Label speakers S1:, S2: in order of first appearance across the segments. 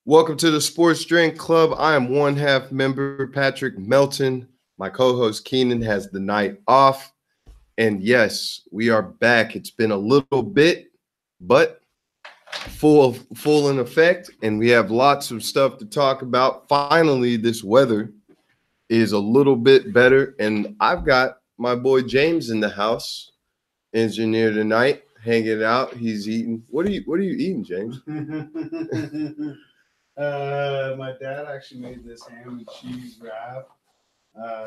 S1: Welcome to the Sports Drink Club. I am one half member Patrick Melton. My co-host Keenan has the night off. And yes, we are back. It's been a little bit, but full in effect. And we have lots of stuff to talk about. Finally, this weather is a little bit better. And I've got my boy James in the house, engineer tonight, hanging out. He's eating. What are you eating, James?
S2: My dad actually made this ham and cheese wrap.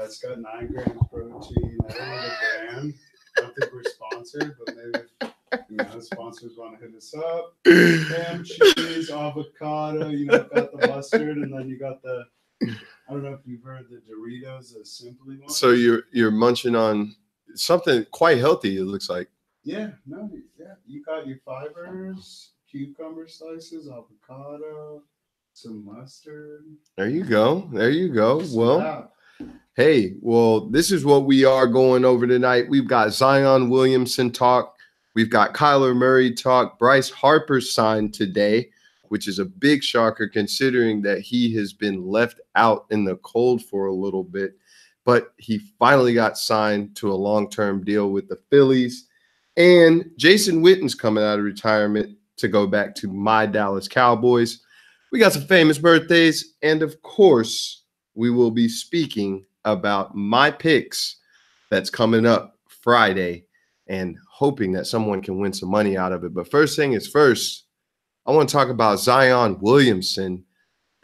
S2: It's got 9 grams protein. I don't know the brand. I don't think we're sponsored, but maybe if sponsors want to hit us up. Ham, cheese, avocado. Got the mustard, and then you got the. I don't know if you've heard the Doritos, the Simply ones.
S1: So you're munching on something quite healthy. It looks like.
S2: Yeah, no, yeah. You got your fibers, cucumber slices, avocado, some mustard.
S1: There you go. There you go. Well, hey, this is what we are going over tonight. We've got Zion Williamson talk. We've got Kyler Murray talk. Bryce Harper signed today, which is a big shocker considering that he has been left out in the cold for a little bit. But he finally got signed to a long-term deal with the Phillies. And Jason Witten's coming out of retirement to go back to my Dallas Cowboys. We got some famous birthdays. And of course, we will be speaking about my picks that's coming up Friday and hoping that someone can win some money out of it. But first thing is first, I want to talk about Zion Williamson.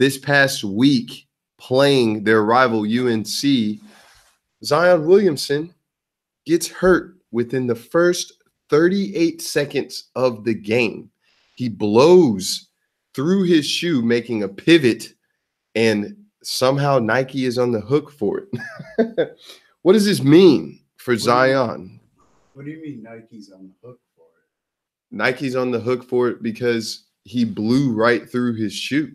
S1: This past week, playing their rival UNC, Zion Williamson gets hurt within the first 38 seconds of the game. He blows through his shoe, making a pivot, and somehow Nike is on the hook for it. What does this mean for Zion?
S2: What do you mean Nike's on the hook for it?
S1: Nike's on the hook for it because he blew right through his shoe.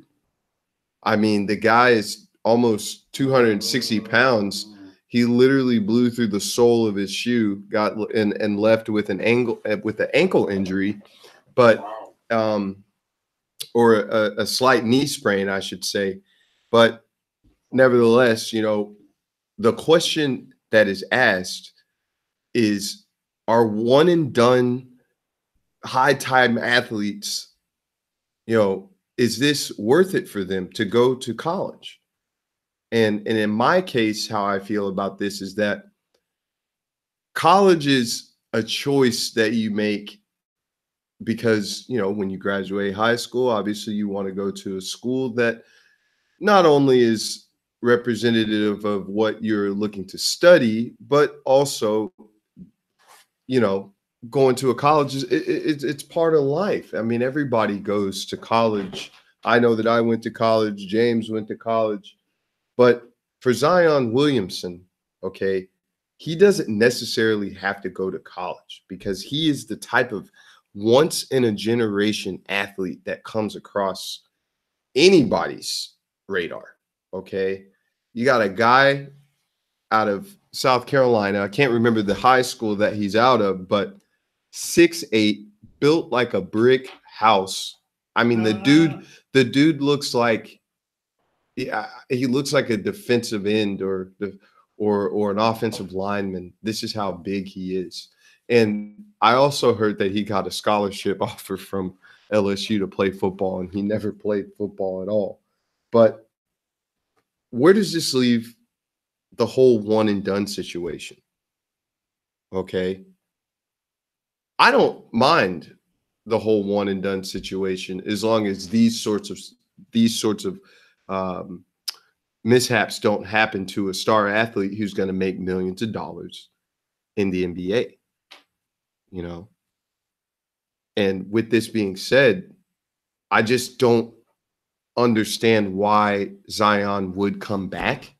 S1: I mean, the guy is almost 260 pounds. He literally blew through the sole of his shoe, got and left with an ankle injury, but or a slight knee sprain, I should say. But nevertheless, the question that is asked is, are one and done high time athletes, is this worth it for them to go to college? And in my case, how I feel about this is that college is a choice that you make because, when you graduate high school, obviously you want to go to a school that not only is representative of what you're looking to study, but also, going to a college it's part of life. I mean, everybody goes to college. I know that I went to college. James went to college. But for Zion Williamson, okay, he doesn't necessarily have to go to college because he is the type of once in a generation athlete that comes across anybody's radar, okay? You got a guy out of South Carolina. I can't remember the high school that he's out of, but 6'8", built like a brick house. I mean, the dude looks like he looks like a defensive end or an offensive lineman. This is how big he is. And I also heard that he got a scholarship offer from LSU to play football, and he never played football at all. But where does this leave the whole one and done situation? Okay. I don't mind the whole one and done situation as long as these sorts of mishaps don't happen to a star athlete who's going to make millions of dollars in the NBA, And with this being said, I just don't understand why Zion would come back,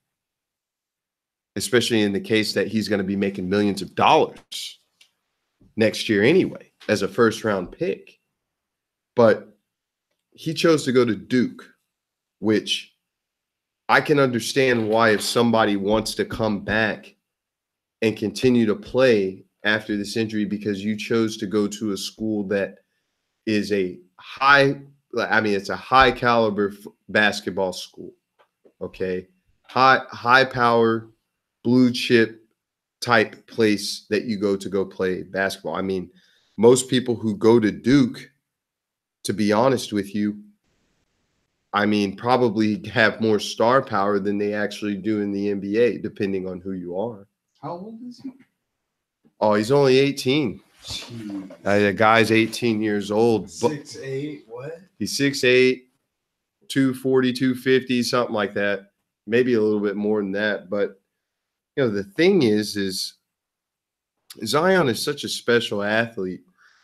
S1: especially in the case that he's going to be making millions of dollars next year anyway as a first-round pick. But he chose to go to Duke, which I can understand why if somebody wants to come back and continue to play after this injury because you chose to go to a school that is a high I mean, it's a high caliber basketball school. Okay, high power, blue chip type place that you go play basketball. I mean, most people who go to Duke, to be honest with you, I mean, probably have more star power than they actually do in the NBA, depending on who you are.
S2: How old is he?
S1: Oh, he's only 18.
S2: Jeez.
S1: The guy's 18 years old.
S2: 6'8", what?
S1: He's 6'8", 240, 250, something like that. Maybe a little bit more than that. But, you know, the thing is Zion is such a special athlete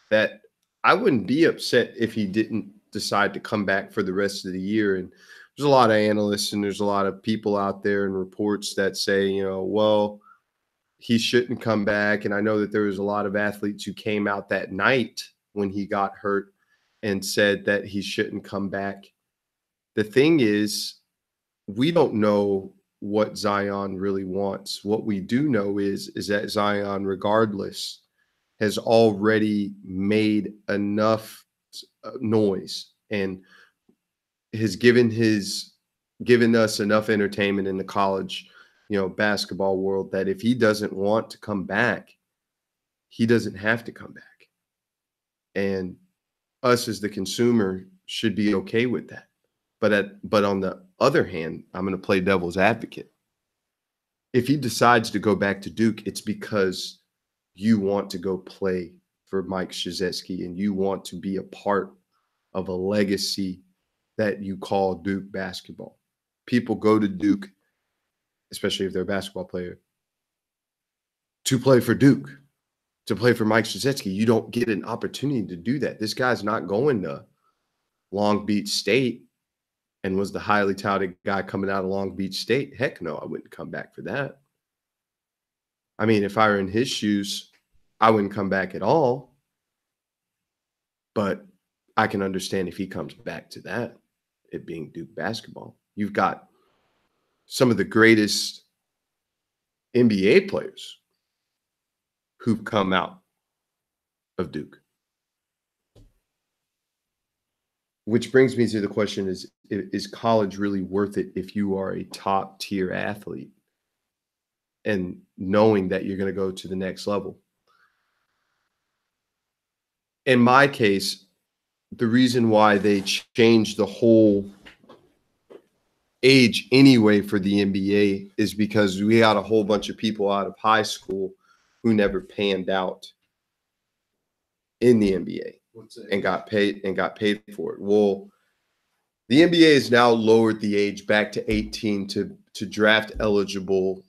S1: that I wouldn't be upset if he didn't decide to come back for the rest of the year. And there's a lot of analysts and there's a lot of people out there and reports that say, you know, well, he shouldn't come back. And I know that there was a lot of athletes who came out that night when he got hurt and said that he shouldn't come back. The thing is, we don't know what Zion really wants. What we do know is that Zion, regardless, has already made enough noise and has given us enough entertainment in the college, you know, basketball world that if he doesn't want to come back, he doesn't have to come back. And us as the consumer should be okay with that. But on the other hand, I'm going to play devil's advocate. If he decides to go back to Duke, it's because you want to go play for Mike Krzyzewski and you want to be a part of a legacy that you call Duke basketball. People go to Duke, especially if they're a basketball player, to play for Duke, to play for Mike Krzyzewski. You don't get an opportunity to do that. This guy's not going to Long Beach State and was the highly touted guy coming out of Long Beach State. Heck no, I wouldn't come back for that. I mean, if I were in his shoes, I wouldn't come back at all. But I can understand if he comes back to that, it being Duke basketball. You've got some of the greatest NBA players who've come out of Duke. Which brings me to the question is college really worth it if you are a top tier athlete and knowing that you're going to go to the next level? In my case, the reason why they changed the whole age anyway for the NBA is because we had a whole bunch of people out of high school who never panned out in the NBA and got paid for it. Well, the NBA has now lowered the age back to 18 to draft eligible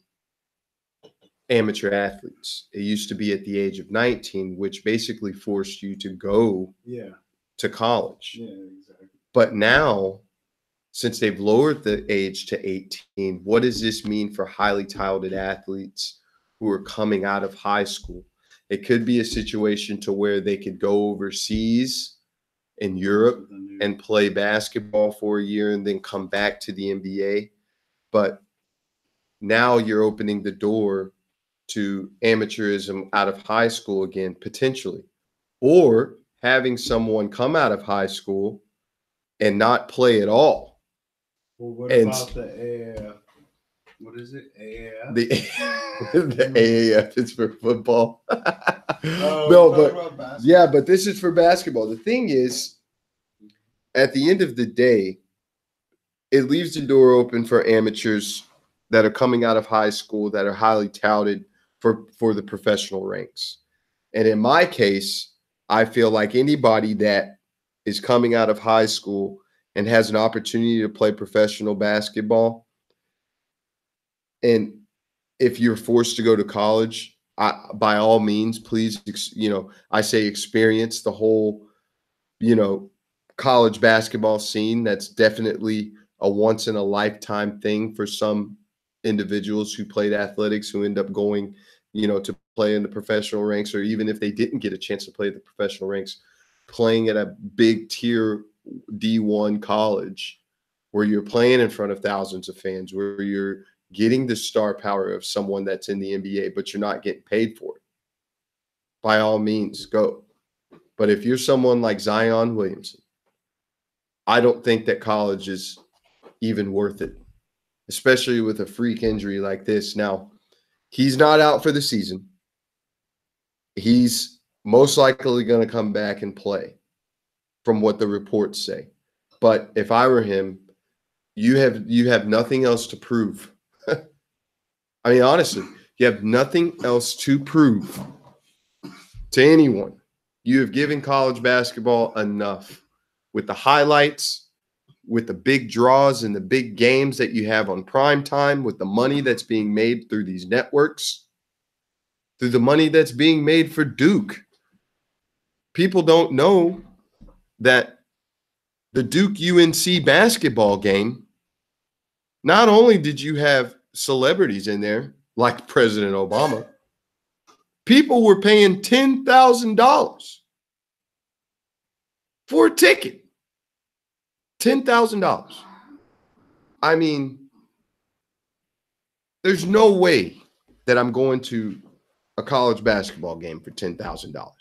S1: amateur athletes. It used to be at the age of 19, which basically forced you to go to college.
S2: Yeah, exactly.
S1: But now, since they've lowered the age to 18, what does this mean for highly touted athletes who are coming out of high school? It could be a situation to where they could go overseas in Europe and play basketball for a year and then come back to the NBA. But now you're opening the door to amateurism out of high school again, potentially, or having someone come out of high school and not play at all.
S2: Well, what about the AAF? What is it? AAF?
S1: The AAF is for football. But this is for basketball. The thing is, at the end of the day, it leaves the door open for amateurs that are coming out of high school that are highly touted for the professional ranks. And in my case, I feel like anybody that is coming out of high school and has an opportunity to play professional basketball, and if you're forced to go to college, by all means, please, I say experience the whole, college basketball scene. That's definitely a once in a lifetime thing for some individuals who played athletics who end up going, to play in the professional ranks, or even if they didn't get a chance to play at the professional ranks, playing at a big tier D1 college where you're playing in front of thousands of fans, where you're getting the star power of someone that's in the NBA, but you're not getting paid for it. By all means, go. But if you're someone like Zion Williamson, I don't think that college is even worth it, especially with a freak injury like this. Now, he's not out for the season. He's most likely going to come back and play, from what the reports say. But if I were him, you have nothing else to prove. I mean, honestly, you have nothing else to prove to anyone. You have given college basketball enough with the highlights, with the big draws and the big games that you have on prime time, with the money that's being made through these networks, through the money that's being made for Duke. People don't know that the Duke UNC basketball game, not only did you have celebrities in there like President Obama, people were paying $10,000 for a ticket. $10,000. I mean, there's no way that I'm going to a college basketball game for $10,000.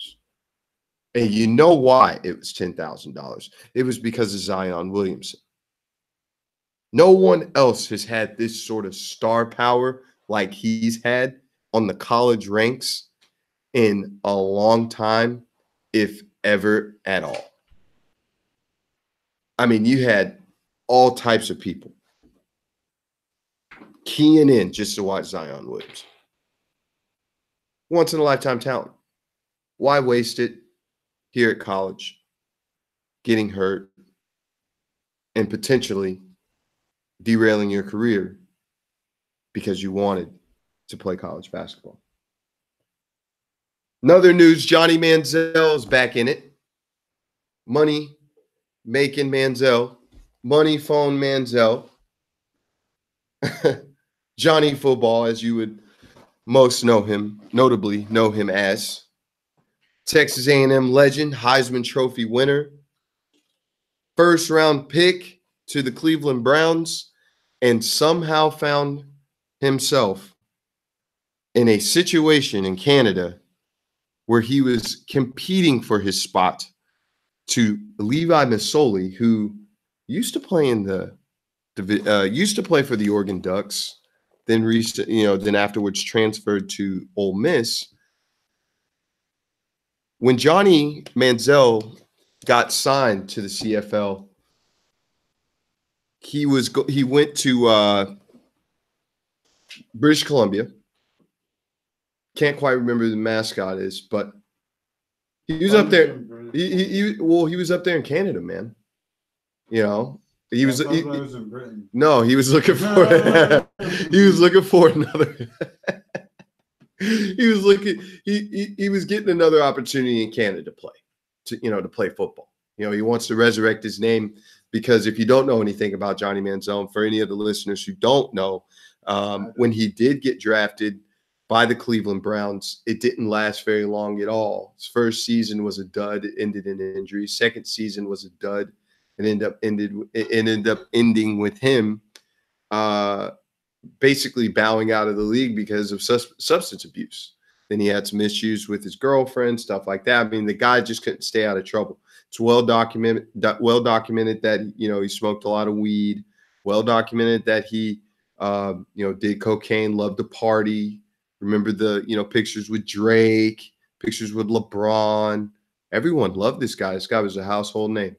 S1: And you know why it was $10,000. It was because of Zion Williamson. No one else has had this sort of star power like he's had on the college ranks in a long time, if ever at all. I mean, you had all types of people keying in just to watch Zion Williamson. Once in a lifetime talent. Why waste it here at college, getting hurt, and potentially derailing your career because you wanted to play college basketball? Another news, Johnny Manziel is back in it. Money making Manziel. Money phone Manziel. Johnny Football, as you would most know him, notably know him as. Texas A&M legend, Heisman Trophy winner, first round pick to the Cleveland Browns, and somehow found himself in a situation in Canada where he was competing for his spot to Levi Masoli, who used to play in used to play for the Oregon Ducks, then then afterwards transferred to Ole Miss. When Johnny Manziel got signed to the CFL, he went to British Columbia. Can't quite remember who the mascot is, but he was up there. He was up there in Canada, man. You know, he was in Britain. No, he was looking for he was looking for another. He was getting another opportunity in Canada to play, to play football. You know, he wants to resurrect his name, because if you don't know anything about Johnny Manziel, and for any of the listeners who don't know, when he did get drafted by the Cleveland Browns, it didn't last very long at all. His first season was a dud. It ended in injury. Second season was a dud. It ended up ending with him basically bowing out of the league because of substance abuse. Then he had some issues with his girlfriend, stuff like that. I mean, the guy just couldn't stay out of trouble. It's well documented that, he smoked a lot of weed, well documented that he, did cocaine, loved to party. Remember the, pictures with Drake, pictures with LeBron. Everyone loved this guy. This guy was a household name.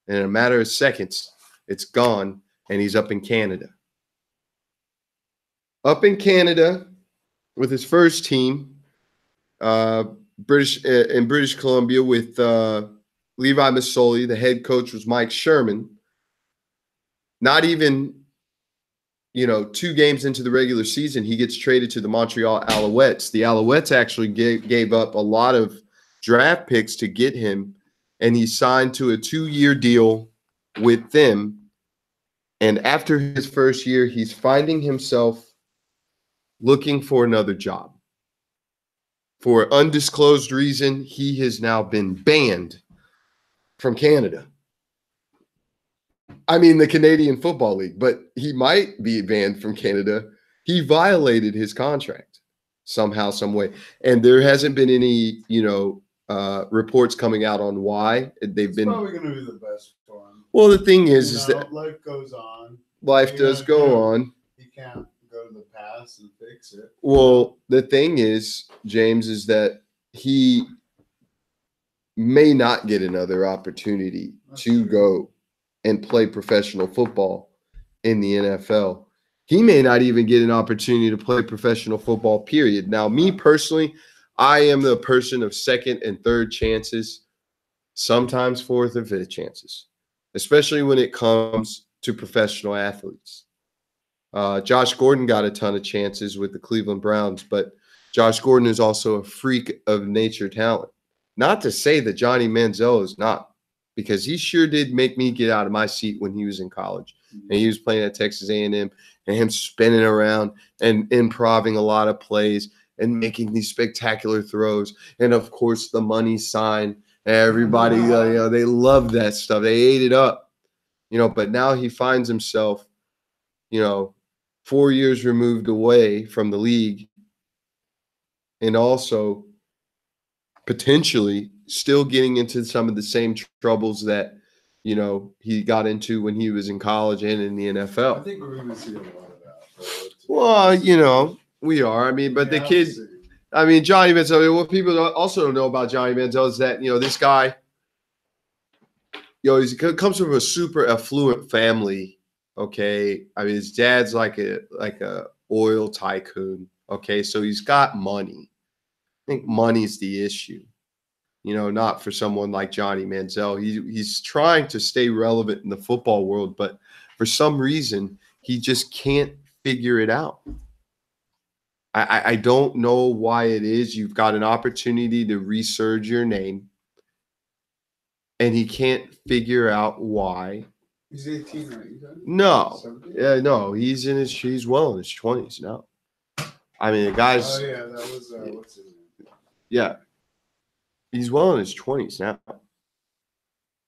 S1: And in a matter of seconds, it's gone, and he's up in Canada. Up in Canada with his first team, British Columbia, with Levi Masoli. The head coach was Mike Sherman. Not even, 2 games into the regular season, he gets traded to the Montreal Alouettes. The Alouettes actually gave up a lot of draft picks to get him, and he signed to a 2-year deal with them. And after his first year, he's finding himself looking for another job. For an undisclosed reason, he has now been banned from Canada. I mean, the Canadian Football League, but he might be banned from Canada. He violated his contract somehow, some way. And there hasn't been any, reports coming out on why. It's
S2: probably going to be the best for
S1: Well, the thing
S2: You
S1: is
S2: know,
S1: that
S2: life goes on.
S1: life
S2: You
S1: does
S2: gotta
S1: go
S2: do-
S1: on.
S2: You can't go to the past and fix it.
S1: Well, the thing is, James, is that he may not get another opportunity
S2: That's
S1: to
S2: true.
S1: go and play professional football in the NFL. He may not even get an opportunity to play professional football, period. Now, me personally, I am the person of second and third chances, sometimes fourth and fifth chances, especially when it comes to professional athletes. Josh Gordon got a ton of chances with the Cleveland Browns, but Josh Gordon is also a freak of nature talent. Not to say that Johnny Manziel is not, because he sure did make me get out of my seat when he was in college and he was playing at Texas A&M, and him spinning around and improving a lot of plays and making these spectacular throws. And of course, the money sign. Everybody, they love that stuff. They ate it up, but now he finds himself, 4 years removed away from the league, and also potentially still getting into some of the same troubles that he got into when he was in college and in the
S2: I
S1: NFL.
S2: think we're going to see a lot of that.
S1: Well, we are. I mean, but the kid, Johnny Manziel, what people also don't know about Johnny Manziel is that, this guy, he comes from a super affluent family. Okay. I mean, his dad's like a oil tycoon. Okay. So he's got money. I think money's the issue, not for someone like Johnny Manziel. He's trying to stay relevant in the football world, but for some reason, he just can't figure it out. I don't know why it is. You've got an opportunity to resurge your name, and he can't figure out why.
S2: He's 18, right?
S1: No.
S2: 17?
S1: Yeah, no, he's well in his 20s now. I mean, the guy's.
S2: Oh, yeah, that was, what's his name?
S1: Yeah. He's well in his 20s now.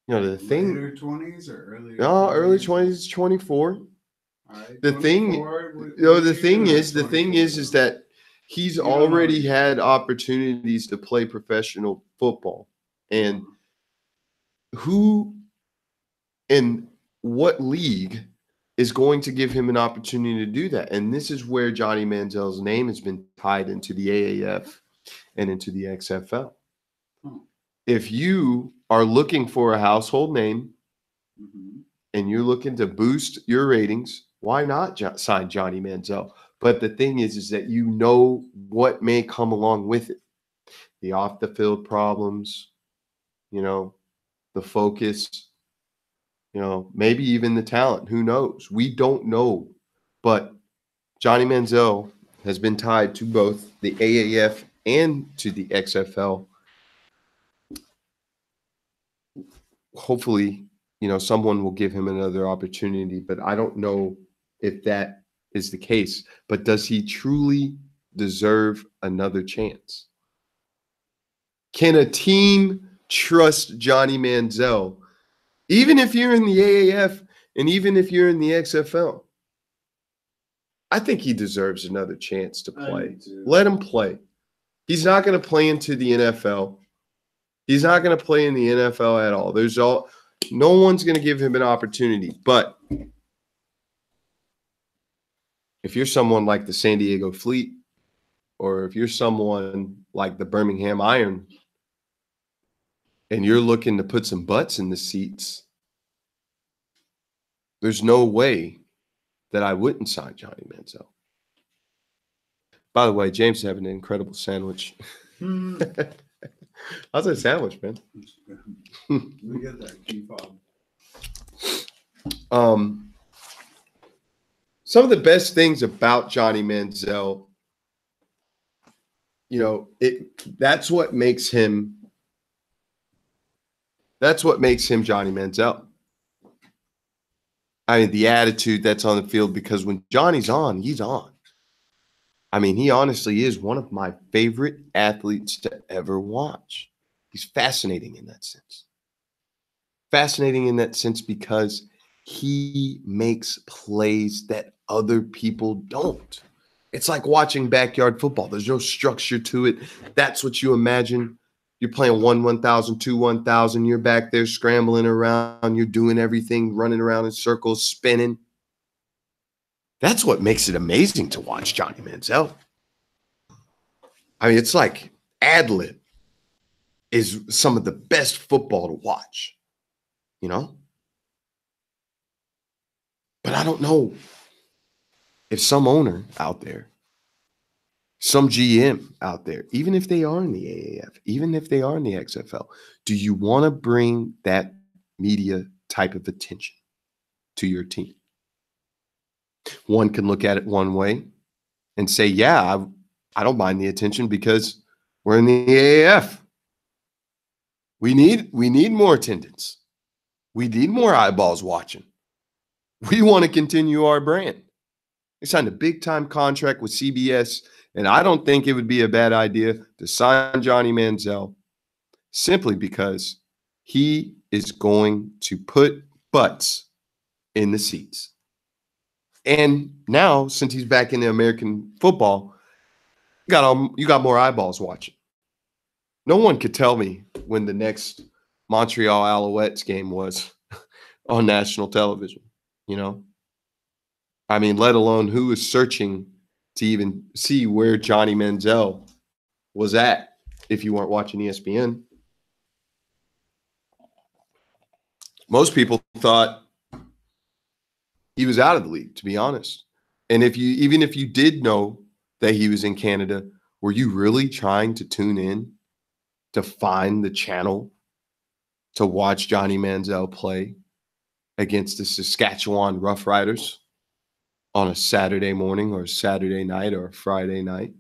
S1: The thing.
S2: Later 20s or early?
S1: No, early 20s, 24.
S2: All right,
S1: The thing, the thing is that he's already had opportunities to play professional football, and who in what league is going to give him an opportunity to do that? And this is where Johnny Manziel's name has been tied into the AAF and into the XFL. If you are looking for a household name and you're looking to boost your ratings, why not sign Johnny Manziel? But the thing is that what may come along with it. The off-the-field problems, the focus, maybe even the talent. Who knows? We don't know. But Johnny Manziel has been tied to both the AAF and to the XFL. Hopefully, someone will give him another opportunity, but I don't know if that is the case. But does he truly deserve another chance? Can a team trust Johnny Manziel, even if you're in the AAF and even if you're in the XFL? I think he deserves another chance to play. Let him play. He's not going to play into the NFL. He's not going to play in the NFL at all. No one's going to give him an opportunity. But if you're someone like the San Diego Fleet, or if you're someone like the Birmingham Iron, and you're looking to put some butts in the seats, there's no way that I wouldn't sign Johnny Manziel. By the way, James is having an incredible sandwich. How's that sandwich, man?
S2: We get that key fob.
S1: Some of the best things about Johnny Manziel, that's what makes him Johnny Manziel. I mean, the attitude that's on the field, because when Johnny's on, he's on. I mean, he honestly is one of my favorite athletes to ever watch. He's fascinating in that sense. Fascinating in that sense because he makes plays that other people don't. It's like watching backyard football. There's no structure to it. That's what you imagine. You're playing 1,000, 1,000. You're back there scrambling around. You're doing everything, running around in circles, spinning. That's what makes it amazing to watch Johnny Manziel. I mean, it's like ad-lib is some of the best football to watch, you know? But I don't know if some owner out there, some GM out there, even if they are in the AAF, even if they are in the XFL, do you want to bring that media type of attention to your team? One can look at it one way and say, yeah, I don't mind the attention because we're in the AAF. We need more attendance. We need more eyeballs watching. We want to continue our brand. They signed a big-time contract with CBS, and I don't think it would be a bad idea to sign Johnny Manziel simply because he is going to put butts in the seats. And now, since he's back in the American football, you got more eyeballs watching. No one could tell me when the next Montreal Alouettes game was on national television, you know? I mean, let alone who was searching to even see where Johnny Manziel was at if you weren't watching ESPN. Most people thought he was out of the league, to be honest. And even if you did know that he was in Canada, were you really trying to tune in to find the channel to watch Johnny Manziel play against the Saskatchewan Roughriders on a Saturday morning or a Saturday night or a Friday night?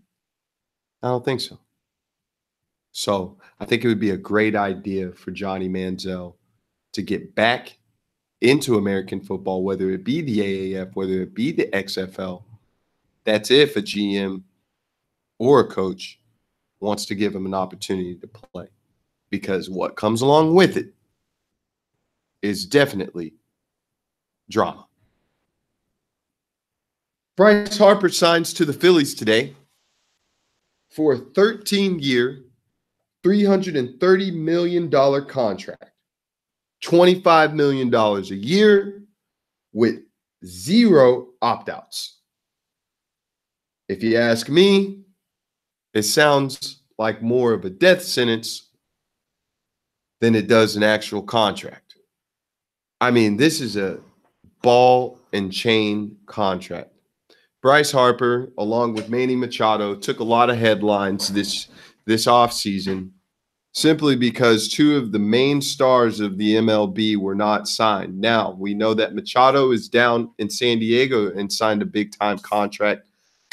S1: I don't think so. So I think it would be a great idea for Johnny Manziel to get back into American football, whether it be the AAF, whether it be the XFL. That's if a GM or a coach wants to give him an opportunity to play, because what comes along with it is definitely drama. Bryce Harper signs to the Phillies today for a 13-year, $330 million contract. $25 million a year with 0 opt-outs. If you ask me, it sounds like more of a death sentence than it does an actual contract. I mean, this is a ball and chain contract. Bryce Harper, along with Manny Machado, took a lot of headlines this offseason simply because 2 of the main stars of the MLB were not signed. Now, we know that Machado is down in San Diego and signed a big-time contract.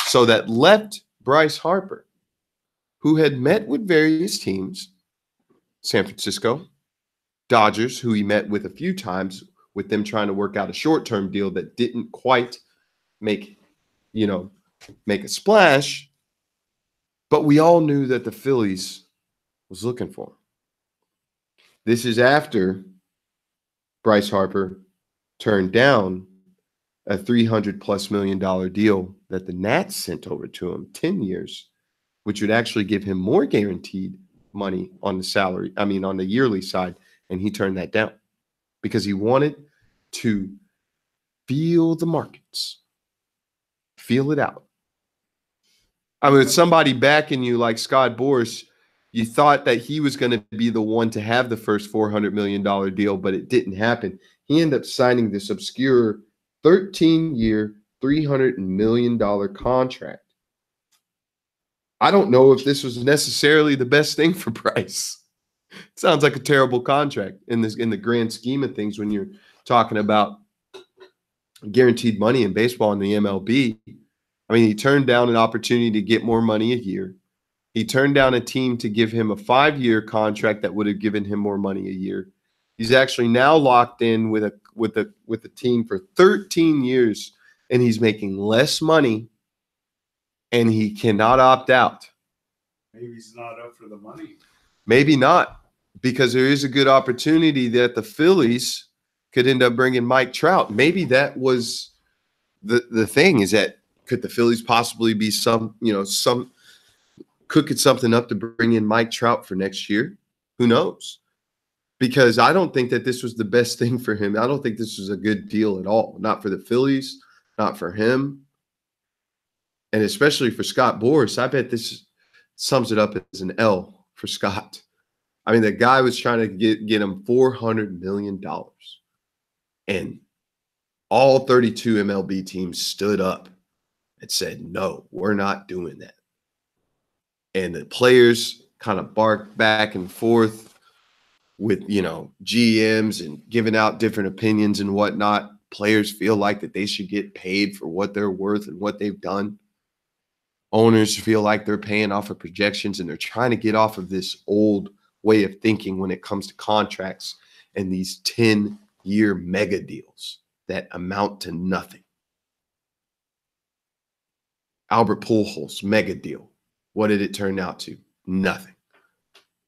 S1: So that left Bryce Harper, who had met with various teams, San Francisco, Dodgers, who he met with a few times, with them trying to work out a short-term deal that didn't quite make a splash. But we all knew that the Phillies was looking for him. This is after Bryce Harper turned down a $300+ million deal that the Nats sent over to him, 10 years, which would actually give him more guaranteed money on the salary, on the yearly side, and he turned that down because he wanted to feel the markets, feel it out. I mean, with somebody backing you like Scott Boras, you thought that he was going to be the one to have the first $400 million deal, but it didn't happen. He ended up signing this obscure 13-year, $300 million contract. I don't know if this was necessarily the best thing for Bryce. It sounds like a terrible contract in the grand scheme of things when you're talking about guaranteed money in baseball in the MLB. I mean, he turned down an opportunity to get more money a year. He turned down a team to give him a 5-year contract that would have given him more money a year. He's actually now locked in with a team for 13 years, and he's making less money, and he cannot opt out.
S2: Maybe he's not up for the money.
S1: Maybe not, because there is a good opportunity that the Phillies could end up bringing Mike Trout. Maybe that was the thing, is that could the Phillies possibly be some cooking something up to bring in Mike Trout for next year? Who knows? Because I don't think that this was the best thing for him. I don't think this was a good deal at all. Not for the Phillies, not for him, and especially for Scott Boras. I bet this sums it up as an L for Scott. I mean, the guy was trying to get him $400 million. And all 32 MLB teams stood up and said, no, we're not doing that. And the players kind of barked back and forth with, GMs and giving out different opinions and whatnot. Players feel like that they should get paid for what they're worth and what they've done. Owners feel like they're paying off of projections, and they're trying to get off of this old way of thinking when it comes to contracts and these 10-year mega deals that amount to nothing. Albert Pujols, mega deal. What did it turn out to? Nothing.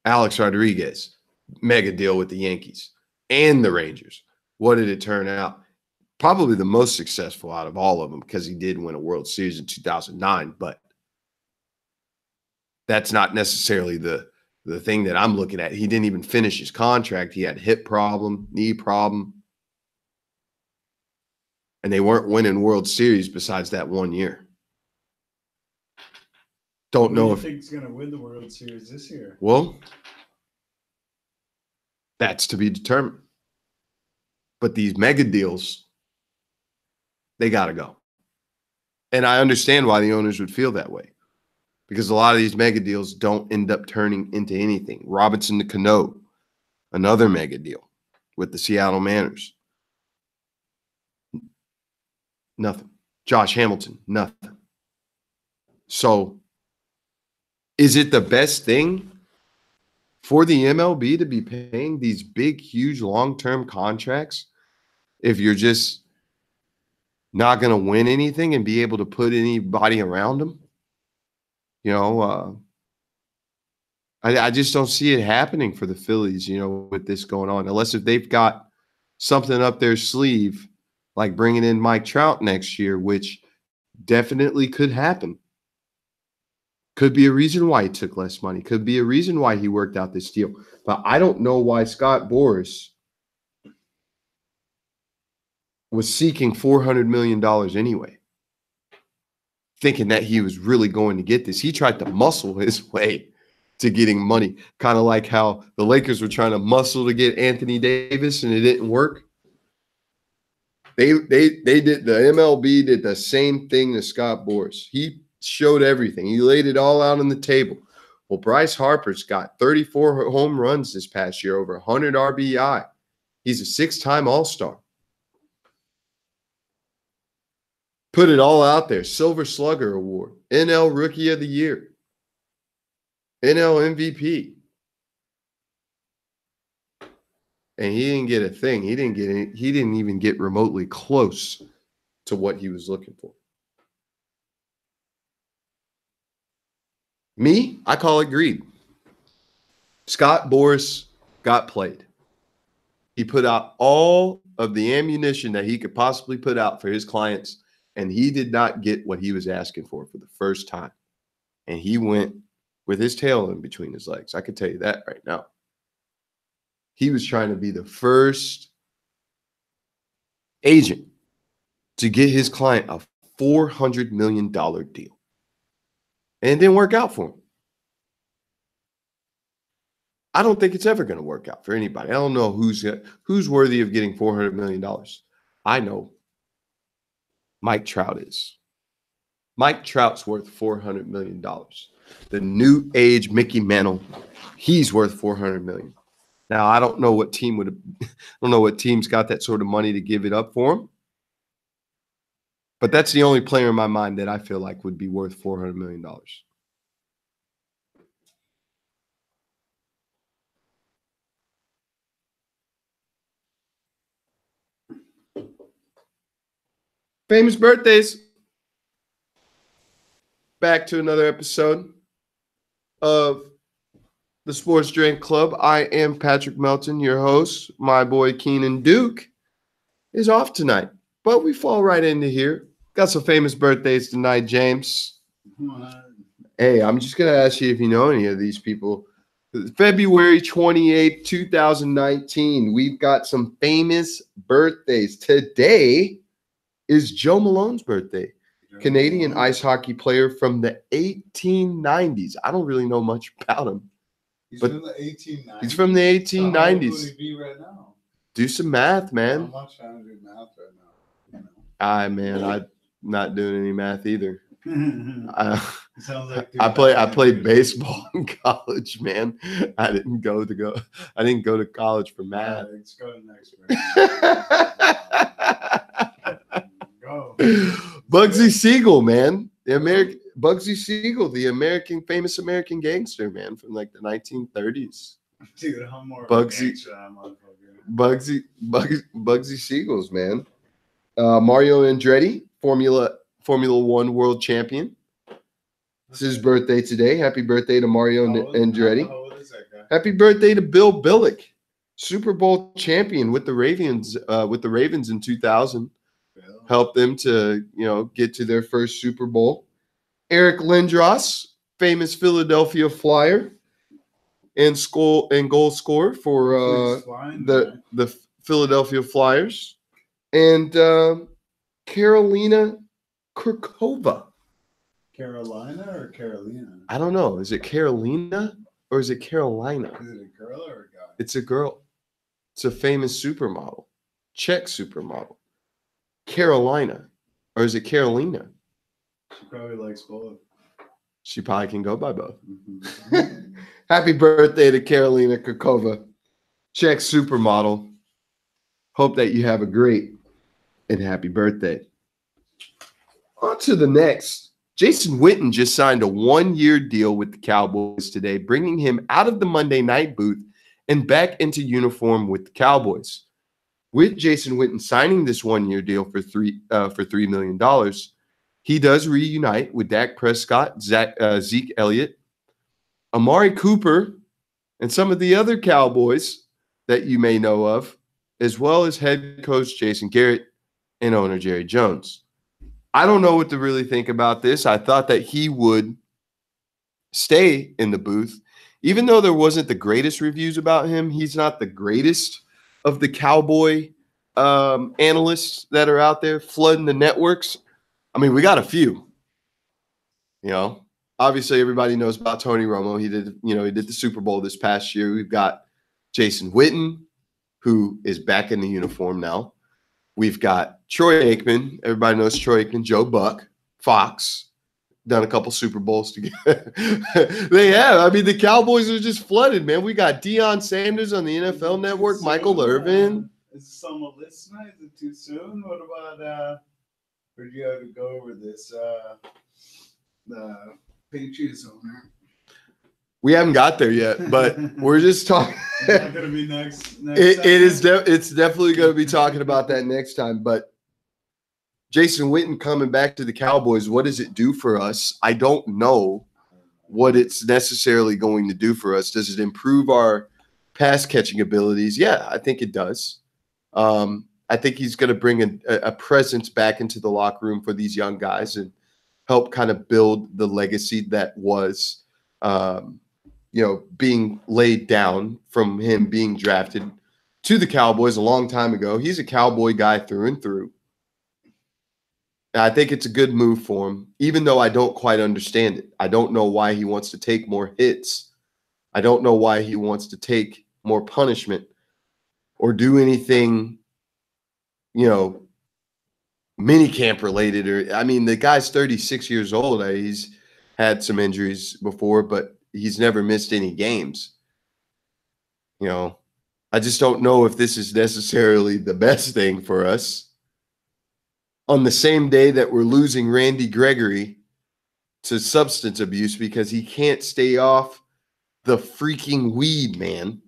S1: Alex Rodriguez, mega deal with the Yankees and the Rangers. What did it turn out? Probably the most successful out of all of them, because he did win a World Series in 2009, but that's not necessarily the thing that I'm looking at. He didn't even finish his contract. He had hip problem, knee problem, and they weren't winning World Series besides that 1 year. Don't know if
S2: he's going to win the World Series this year.
S1: Well, that's to be determined. But these mega deals, they got to go. And I understand why the owners would feel that way, because a lot of these mega deals don't end up turning into anything. Robinson to Cano, another mega deal with the Seattle Mariners. Nothing. Josh Hamilton, nothing. So is it the best thing for the MLB to be paying these big, huge, long-term contracts if you're just not going to win anything and be able to put anybody around them? I just don't see it happening for the Phillies, with this going on, unless if they've got something up their sleeve, like bringing in Mike Trout next year, which definitely could happen. Could be a reason why he took less money. Could be a reason why he worked out this deal. But I don't know why Scott Boras was seeking $400 million anyway, thinking that he was really going to get this. He tried to muscle his way to getting money, kind of like how the Lakers were trying to muscle to get Anthony Davis, and it didn't work. They did, the MLB did the same thing to Scott Boras. He showed everything. He laid it all out on the table. Well, Bryce Harper's got 34 home runs this past year, over 100 RBI. He's a 6-time All-Star. Put it all out there. Silver Slugger Award, NL Rookie of the Year, NL MVP. And he didn't get a thing. He didn't even get remotely close to what he was looking for. Me, I call it greed. Scott Boras got played. He put out all of the ammunition that he could possibly put out for his clients, and he did not get what he was asking for the first time. And he went with his tail in between his legs. I can tell you that right now. He was trying to be the first agent to get his client a $400 million deal. And it didn't work out for him. I don't think it's ever going to work out for anybody. I don't know who's worthy of getting $400 million. I know Mike Trout is. Mike Trout's worth $400 million. The new age Mickey Mantle, he's worth $400 million. Now, I don't know what team's got that sort of money to give it up for him. But that's the only player in my mind that I feel like would be worth $400 million. Famous birthdays. Back to another episode of the Sports Drink Club. I am Patrick Melton, your host. My boy Keenan Duke is off tonight, but we fall right into here. Got some famous birthdays tonight, James. Hey, I'm just going to ask you if you know any of these people. February 28th, 2019, we've got some famous birthdays. Today is Joe Malone's birthday. Canadian ice hockey player from the 1890s. I don't really know much about him.
S2: He's
S1: But
S2: from the 1890s.
S1: He's from the
S2: So how old
S1: 1890s.
S2: would he be right now?
S1: Do some math, man.
S2: I'm not trying to do math right now.
S1: I'm not doing any math either.
S2: Sounds like
S1: I played baseball in college, man. I didn't go to college for math.
S2: Let's go to the next one. Go.
S1: Bugsy Siegel, man. Bugsy Siegel, the famous American gangster, man, from like the 1930s.
S2: Dude, I'm more
S1: Bugsy Siegel's, man. Mario Andretti, Formula One world champion. It's his birthday today. Happy birthday to Mario Andretti.
S2: How old is that guy?
S1: Happy birthday to Bill Billick, Super Bowl champion with the Ravens. In 2000, helped them to get to their first Super Bowl. Eric Lindros, famous Philadelphia Flyer, and goal scorer for the Philadelphia Flyers, and Carolina Kurkova.
S2: Carolina or Carolina?
S1: I don't know. Is it Carolina or is it Carolina?
S2: Is it a girl or a guy?
S1: It's a girl. It's a famous supermodel, Czech supermodel. Carolina, or is it Carolina?
S2: She probably likes both.
S1: She probably can go by both.
S2: Mm-hmm.
S1: Happy birthday to Carolina Kurkova, Czech supermodel. Hope that you have a great and happy birthday. On to the next. Jason Witten just signed a 1-year deal with the Cowboys today, bringing him out of the Monday night booth and back into uniform with the Cowboys. With Jason Witten signing this 1-year deal for $3 million, he does reunite with Dak Prescott, Zeke Elliott, Amari Cooper, and some of the other Cowboys that you may know of, as well as head coach Jason Garrett and owner Jerry Jones. I don't know what to really think about this. I thought that he would stay in the booth. Even though there wasn't the greatest reviews about him, he's not the greatest of the Cowboy analysts that are out there flooding the networks. I mean, we got a few. Obviously everybody knows about Tony Romo. He did the Super Bowl this past year. We've got Jason Witten, who is back in the uniform now. We've got Troy Aikman. Everybody knows Troy Aikman. Joe Buck, Fox, done a couple Super Bowls together. They have. I mean, the Cowboys are just flooded, man. We got Deion Sanders on the NFL Network, Michael Irvin.
S2: Is someone listening? Is it too soon? What about where do you have to go over this? The Patriots owner.
S1: We haven't got there yet, but we're just talking.
S2: Is that gonna be next
S1: it's definitely going to be talking about that next time. But Jason Witten coming back to the Cowboys, what does it do for us? I don't know what it's necessarily going to do for us. Does it improve our pass catching abilities? Yeah, I think it does. I think he's going to bring a presence back into the locker room for these young guys and help kind of build the legacy that was being laid down from him being drafted to the Cowboys a long time ago. He's a Cowboy guy through and through. And I think it's a good move for him, even though I don't quite understand it. I don't know why he wants to take more hits. I don't know why he wants to take more punishment or do anything, minicamp related. The guy's 36 years old. He's had some injuries before, but he's never missed any games. I just don't know if this is necessarily the best thing for us. On the same day that we're losing Randy Gregory to substance abuse because he can't stay off the freaking weed, man.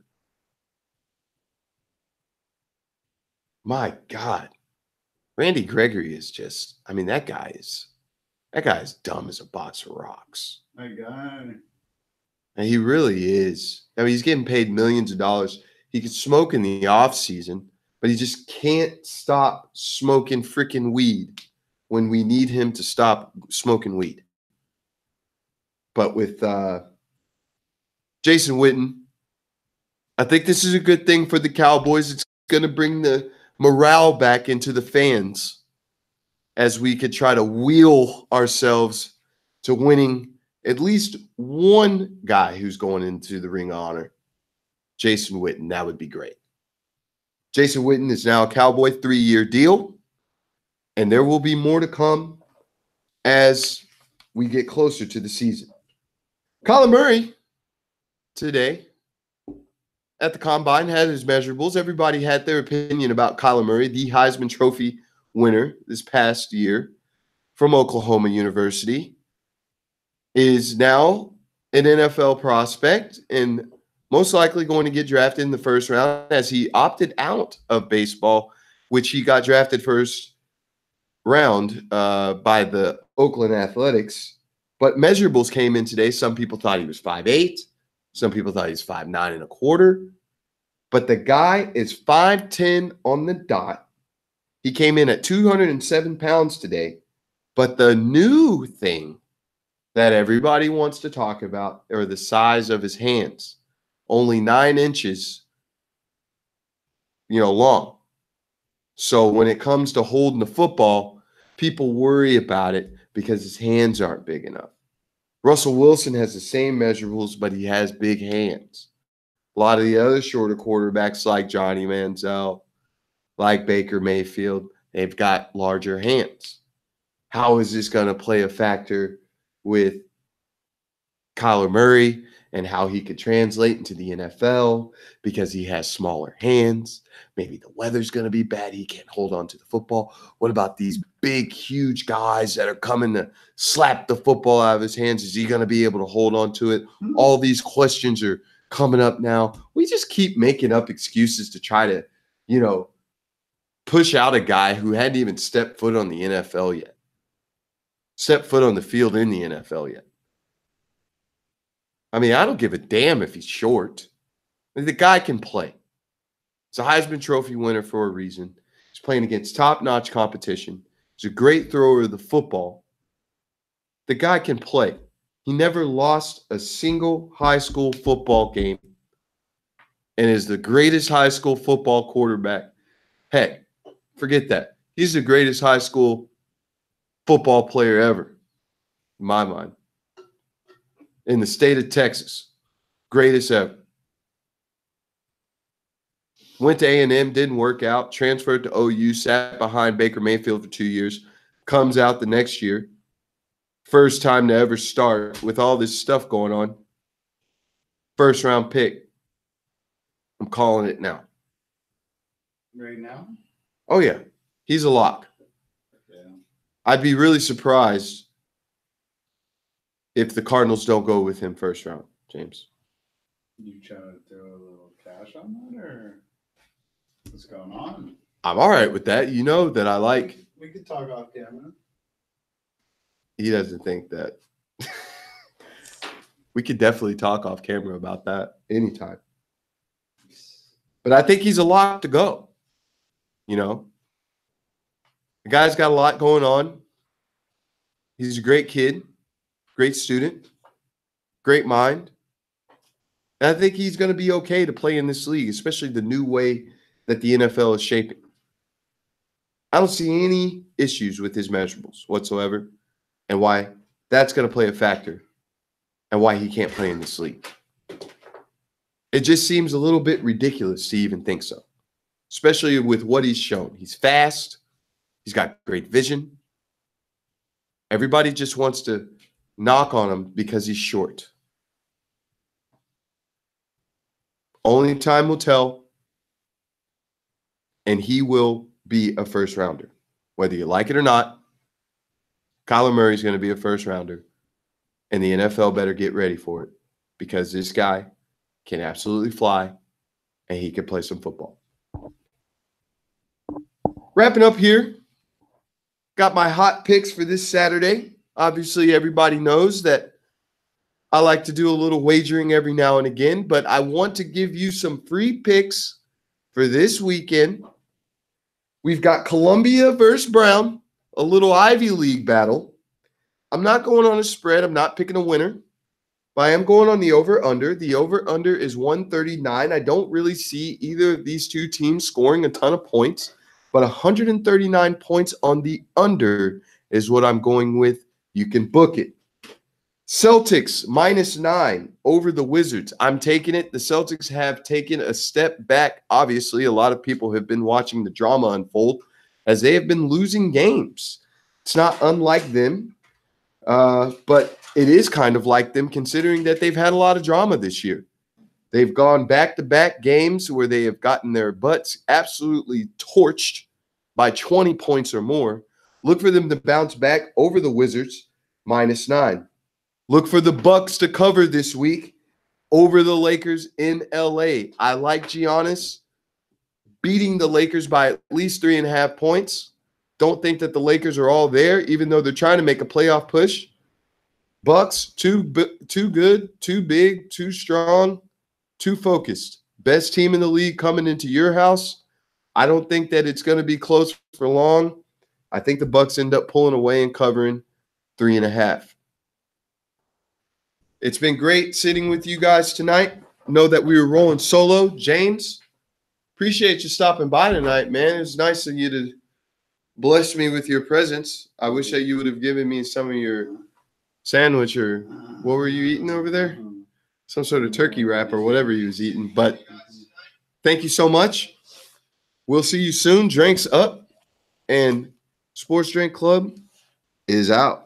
S1: My God. Randy Gregory is just, that guy is dumb as a box of rocks.
S2: My God.
S1: And he really is. He's getting paid millions of dollars. He could smoke in the off season, but he just can't stop smoking freaking weed when we need him to stop smoking weed. But with Jason Witten, I think this is a good thing for the Cowboys. It's going to bring the morale back into the fans as we could try to wheel ourselves to winning at least one guy who's going into the Ring of Honor. Jason Witten, that would be great. Jason Witten is now a Cowboy 3-year deal, and there will be more to come as we get closer to the season. Kyler Murray today at the Combine had his measurables. Everybody had their opinion about Kyler Murray, the Heisman Trophy winner this past year from Oklahoma University, is now an NFL prospect and most likely going to get drafted in the first round as he opted out of baseball, which he got drafted first round by the Oakland Athletics. But measurables came in today. Some people thought he was 5'8". Some people thought he was 5'9.25". But the guy is 5'10" on the dot. He came in at 207 pounds today. But the new thing that everybody wants to talk about are the size of his hands. Only 9 inches, long. So when it comes to holding the football, people worry about it because his hands aren't big enough. Russell Wilson has the same measurables, but he has big hands. A lot of the other shorter quarterbacks like Johnny Manziel, like Baker Mayfield, they've got larger hands. How is this going to play a factor with Kyler Murray and how he could translate into the NFL because he has smaller hands? Maybe the weather's going to be bad. He can't hold on to the football. What about these big, huge guys that are coming to slap the football out of his hands? Is he going to be able to hold on to it? All these questions are coming up now. We just keep making up excuses to try to, push out a guy who hadn't even stepped foot on the NFL yet. Stepped foot on the field in the NFL yet. I mean, I don't give a damn if he's short. The guy can play. He's a Heisman Trophy winner for a reason. He's playing against top-notch competition. He's a great thrower of the football. The guy can play. He never lost a single high school football game and is the greatest high school football quarterback. Heck, forget that. He's the greatest high school football player ever, in my mind. In the state of Texas, greatest ever. Went to A&M, didn't work out. Transferred to OU, sat behind Baker Mayfield for 2 years. Comes out the next year. First time to ever start with all this stuff going on. First round pick. I'm calling it now.
S2: Right now?
S1: Oh, yeah. He's a lock.
S2: Yeah.
S1: I'd be really surprised if the Cardinals don't go with him first round, James.
S2: You trying to throw a little cash on that, or what's going on?
S1: I'm all right with that. You know that I like.
S2: We could talk off camera.
S1: He doesn't think that. We could definitely talk off camera about that anytime. But I think he's a lock to go. The guy's got a lot going on. He's a great kid, great student, great mind. And I think he's going to be okay to play in this league, especially the new way that the NFL is shaping. I don't see any issues with his measurables whatsoever and why that's going to play a factor and why he can't play in this league. It just seems a little bit ridiculous to even think so, especially with what he's shown. He's fast. He's got great vision. Everybody just wants to knock on him because he's short. Only time will tell, and he will be a first rounder. Whether you like it or not, Kyler Murray is going to be a first rounder, and the NFL better get ready for it because this guy can absolutely fly, and he can play some football. Wrapping up here, got my hot picks for this Saturday. Obviously, everybody knows that I like to do a little wagering every now and again, but I want to give you some free picks for this weekend. We've got Columbia versus Brown, a little Ivy League battle. I'm not going on a spread. I'm not picking a winner. but I am going on the over-under. The over-under is 139. I don't really see either of these two teams scoring a ton of points, but 139 points on the under is what I'm going with. You can book it. Celtics -9 over the Wizards. I'm taking it. The Celtics have taken a step back. Obviously, a lot of people have been watching the drama unfold as they have been losing games. It's not unlike them, but it is kind of like them considering that they've had a lot of drama this year. They've gone back-to-back games where they have gotten their butts absolutely torched by 20 points or more. Look for them to bounce back over the Wizards -9. Look for the Bucks to cover this week over the Lakers in LA. I like Giannis beating the Lakers by at least 3.5 points. Don't think that the Lakers are all there, even though they're trying to make a playoff push. Bucks, too good, too big, too strong, too focused. Best team in the league coming into your house. I don't think that it's going to be close for long. I think the Bucks end up pulling away and covering 3.5. It's been great sitting with you guys tonight. Know that we were rolling solo. James, appreciate you stopping by tonight, man. It's nice of you to bless me with your presence. I wish that you would have given me some of your sandwich, or what were you eating over there? Some sort of turkey wrap or whatever you was eating. But thank you so much. We'll see you soon. Drinks up, and Sports Drink Club is out.